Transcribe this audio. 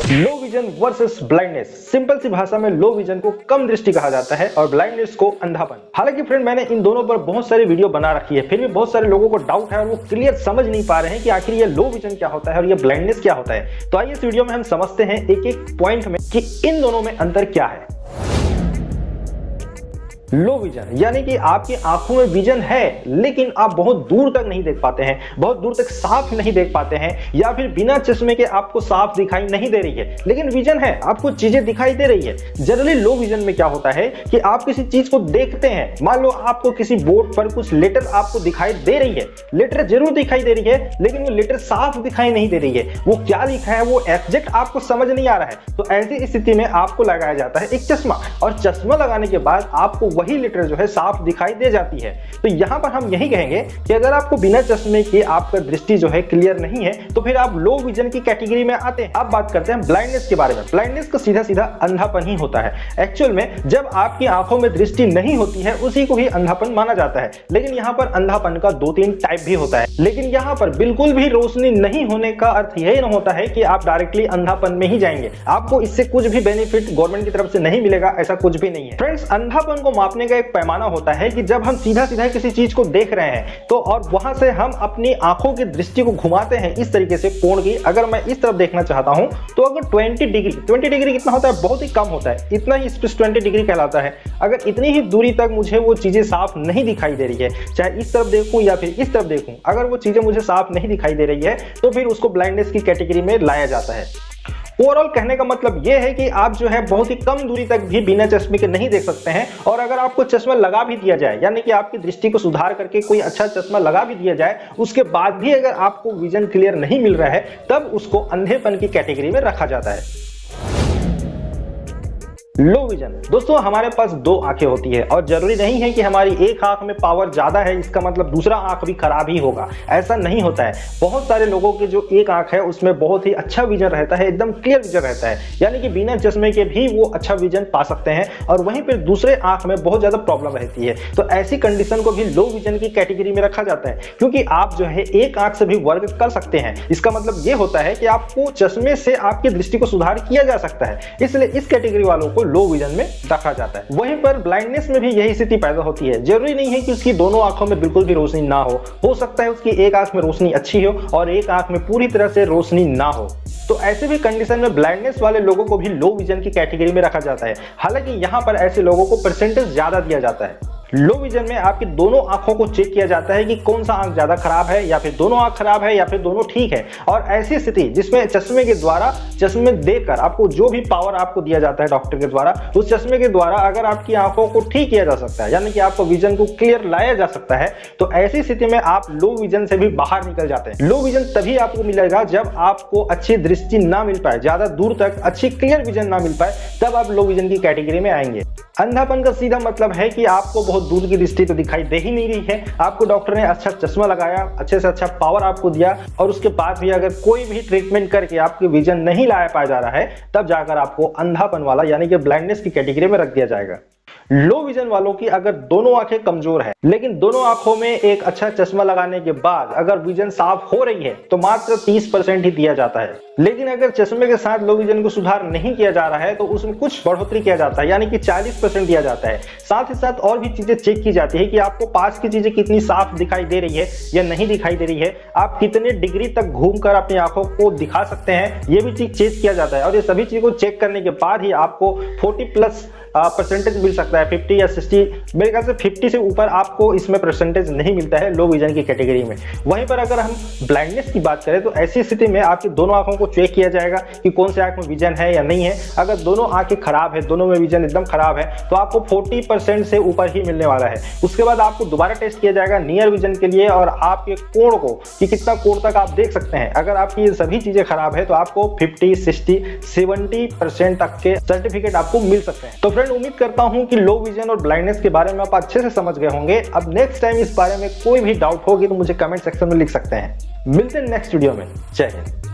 लो vision versus blindness. Simple सी भाषा में लो विजन को कम दृष्टि कहा जाता है और ब्लाइंडनेस को अंधापन। हालांकि फ्रेंड मैंने इन दोनों पर बहुत सारी वीडियो बना रखी है, फिर भी बहुत सारे लोगों को डाउट है और वो क्लियर समझ नहीं पा रहे हैं कि आखिर ये लो विजन क्या होता है और ये ब्लाइंडनेस क्या होता है। तो आइए इस वीडियो में हम समझते हैं एक एक पॉइंट में कि इन दोनों में अंतर क्या है। लो विजन यानी कि आपकी आंखों में विजन है लेकिन आप बहुत दूर तक नहीं देख पाते हैं, बहुत दूर तक साफ नहीं देख पाते हैं, या फिर बिना चश्मे के आपको साफ दिखाई नहीं दे रही है लेकिन विजन है, आपको चीजें दिखाई दे रही है। जनरली लो विजन में क्या होता है कि आप किसी चीज को देखते हैं, मान लो आपको किसी बोर्ड पर कुछ लेटर आपको दिखाई दे रही है, लेटर जरूर दिखाई दे रही है लेकिन वो लेटर साफ दिखाई नहीं दे रही है, वो क्या लिखा है वो एग्जैक्ट आपको समझ नहीं आ रहा है। तो ऐसी स्थिति में आपको लगाया जाता है एक चश्मा, और चश्मा लगाने के बाद आपको वही लेटर जो है साफ दिखाई दे जाती है। तो यहां पर हम यही कहेंगे कि अगर आपको बिना चश्मे के आपका दृष्टि जो है क्लियर नहीं है तो फिर आप लो विजन की कैटेगरी में आते हैं। अब बात करते हैं ब्लाइंडनेस के बारे में। ब्लाइंडनेस का सीधा सीधा अंधापन ही होता है। एक्चुअल में जब आपकी आंखों में दृष्टि नहीं होती है उसी को ही अंधापन माना जाता है, लेकिन यहां पर अंधापन का 2-3 टाइप भी होता है। लेकिन यहां पर बिल्कुल भी रोशनी नहीं होने का अर्थ यही नहीं होता है कि आप डायरेक्टली अंधापन में ही जाएंगे, आपको इससे कुछ भी बेनिफिट गवर्नमेंट की तरफ से नहीं मिलेगा, ऐसा कुछ भी नहीं है। फ्रेंड्स, अंधापन को मापने का एक पैमाना होता है कि जब हम सीधा सीधा किसी चीज को देख रहे हैं तो और वहां से हम अपनी आंखों की दृष्टि को घुमाते हैं इस तरीके से कोण की, अगर मैं इस तरफ देखना चाहता हूं तो अगर 20 डिग्री कितना होता है, बहुत ही कम होता है, इतना ही स्पेस 20 डिग्री कहलाता है। अगर इतनी ही दूरी तक मुझे वो चीजें साफ नहीं दिखाई दे रही है, चाहे इस तरफ देखूं या फिर इस तरफ देखूं, अगर वो चीजें मुझे साफ नहीं दिखाई दे रही है तो फिर उसको ब्लाइंडनेस की कैटेगरी में लाया जाता है। ओवरऑल कहने का मतलब यह है कि आप जो है बहुत ही कम दूरी तक भी बिना चश्मे के नहीं देख सकते हैं, और अगर आपको चश्मा लगा भी दिया जाए, यानी कि आपकी दृष्टि को सुधार करके कोई अच्छा चश्मा लगा भी दिया जाए, उसके बाद भी अगर आपको विजन क्लियर नहीं मिल रहा है तब उसको अंधेपन की कैटेगरी में रखा जाता है। लो विजन दोस्तों, हमारे पास 2 आंखें होती है और जरूरी नहीं है कि हमारी एक आंख में पावर ज्यादा है इसका मतलब दूसरा आंख भी खराब ही होगा, ऐसा नहीं होता है। बहुत सारे लोगों की जो एक आंख है उसमें बहुत ही अच्छा विजन रहता है, एकदम क्लियर विजन रहता है, यानी कि बिना चश्मे के भी वो अच्छा विजन पा सकते हैं, और वहीं पर दूसरे आंख में बहुत ज्यादा प्रॉब्लम रहती है। तो ऐसी कंडीशन को भी लो विजन की कैटेगरी में रखा जाता है, क्योंकि आप जो है एक आंख से भी वर्क कर सकते हैं। इसका मतलब ये होता है कि आपको चश्मे से आपकी दृष्टि को सुधार किया जा सकता है, इसलिए इस कैटेगरी वालों को लो विजन में रखा जाता है। वहीं पर ब्लाइंडनेस में भी यही स्थिति पैदा होती है। जरूरी नहीं है कि उसकी दोनों आंखों में बिल्कुल भी रोशनी ना हो सकता है उसकी एक आंख में रोशनी अच्छी हो और एक आंख में पूरी तरह से रोशनी ना हो। तो ऐसे भी कंडीशन में ब्लाइंडनेस वाले लोगों को भी लो विजन की कैटेगरी में रखा जाता है। हालांकि यहां पर ऐसे लोगों को परसेंटेज ज्यादा दिया जाता है। लो विजन में आपकी दोनों आंखों को चेक किया जाता है कि कौन सा आंख ज्यादा खराब है, या फिर दोनों आंख खराब है, या फिर दोनों ठीक है। और ऐसी स्थिति जिसमें चश्मे के द्वारा, चश्मे देखकर आपको जो भी पावर आपको दिया जाता है डॉक्टर के द्वारा, उस चश्मे के द्वारा अगर आपकी आंखों को ठीक किया जा सकता है, यानी कि आपको विजन को क्लियर लाया जा सकता है, तो ऐसी स्थिति में आप लो विजन से भी बाहर निकल जाते हैं। लो विजन तभी आपको मिलेगा जब आपको अच्छी दृष्टि ना मिल पाए, ज्यादा दूर तक अच्छी क्लियर विजन ना मिल पाए, तब आप लो विजन की कैटेगरी में आएंगे। अंधापन का सीधा मतलब है कि आपको बहुत दूर की दृष्टि तो दिखाई दे ही नहीं रही है, आपको डॉक्टर ने अच्छा चश्मा लगाया, अच्छे से अच्छा पावर आपको दिया, और उसके बाद भी अगर कोई भी ट्रीटमेंट करके आपकी विजन नहीं लाया पाया जा रहा है, तब जाकर आपको अंधापन वाला यानी कि ब्लाइंडनेस की कैटेगरी में रख दिया जाएगा। लो विजन वालों की अगर दोनों आंखें कमजोर है लेकिन दोनों आंखों में एक अच्छा चश्मा लगाने के बाद अगर विजन साफ हो रही है तो मात्र 30% ही दिया जाता है। लेकिन अगर चश्मे के साथ लो विजन को सुधार नहीं किया जा रहा है तो उसमें कुछ बढ़ोतरी किया जाता है, यानी कि 40% दिया जाता है। साथ ही साथ और भी चीजें चेक की जाती है कि आपको पास की चीजें कितनी साफ दिखाई दे रही है या नहीं दिखाई दे रही है, आप कितने डिग्री तक घूमकर अपनी आंखों को दिखा सकते हैं, ये भी चीज चेक किया जाता है। और ये सभी चीजों को चेक करने के बाद ही आपको 40+ परसेंटेज मिल सकता है, 50 या 60, मेरे ख्याल से 50 से ऊपर आपको इसमें परसेंटेज नहीं मिलता है लो विजन की कैटेगरी में। वहीं पर अगर हम ब्लाइंडनेस की बात करें तो ऐसी स्थिति में आपकी दोनों आंखों को चेक किया जाएगा कि कौन से आंख में विजन है या नहीं है। अगर दोनों आंखें खराब है, दोनों में विजन एकदम खराब है, तो आपको 40% से ऊपर ही मिलने वाला है। उसके बाद आपको दोबारा टेस्ट किया जाएगा नियर विजन के लिए, और आपके कोण को कि कितना कोण तक आप देख सकते हैं। अगर आपकी ये सभी चीजें खराब है तो आपको 50, 60, 70% तक के सर्टिफिकेट आपको मिल सकते हैं। तो फ्रेंड, उम्मीद करता हूं कि लो विजन और ब्लाइंडनेस के बारे में आप अच्छे से समझ गए होंगे। अब नेक्स्ट टाइम इस बारे में कोई भी डाउट होगी तो मुझे कमेंट सेक्शन में लिख सकते हैं। मिलते हैं नेक्स्ट वीडियो में। जय हिंद।